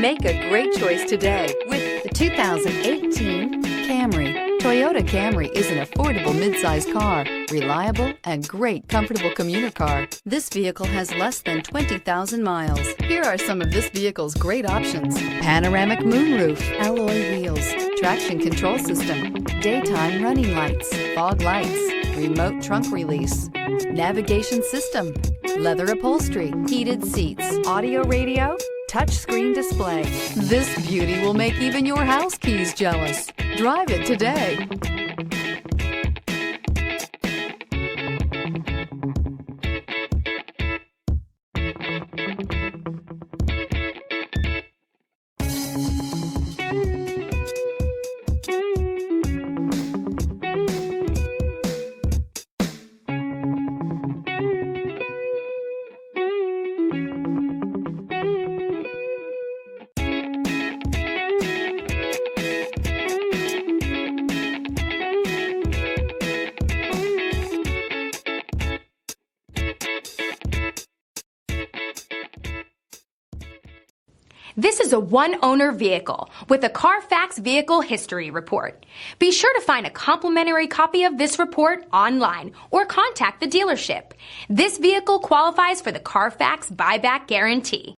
Make a great choice today with the 2018 Camry. Toyota Camry is an affordable midsize car, reliable and great comfortable commuter car. This vehicle has less than 20,000 miles. Here are some of this vehicle's great options: panoramic moonroof, alloy wheels, traction control system, daytime running lights, fog lights, remote trunk release, navigation system, leather upholstery, heated seats, audio radio, touchscreen display. This beauty will make even your house keys jealous. Drive it today. This is a one-owner vehicle with a Carfax Vehicle History Report. Be sure to find a complimentary copy of this report online or contact the dealership. This vehicle qualifies for the Carfax Buyback Guarantee.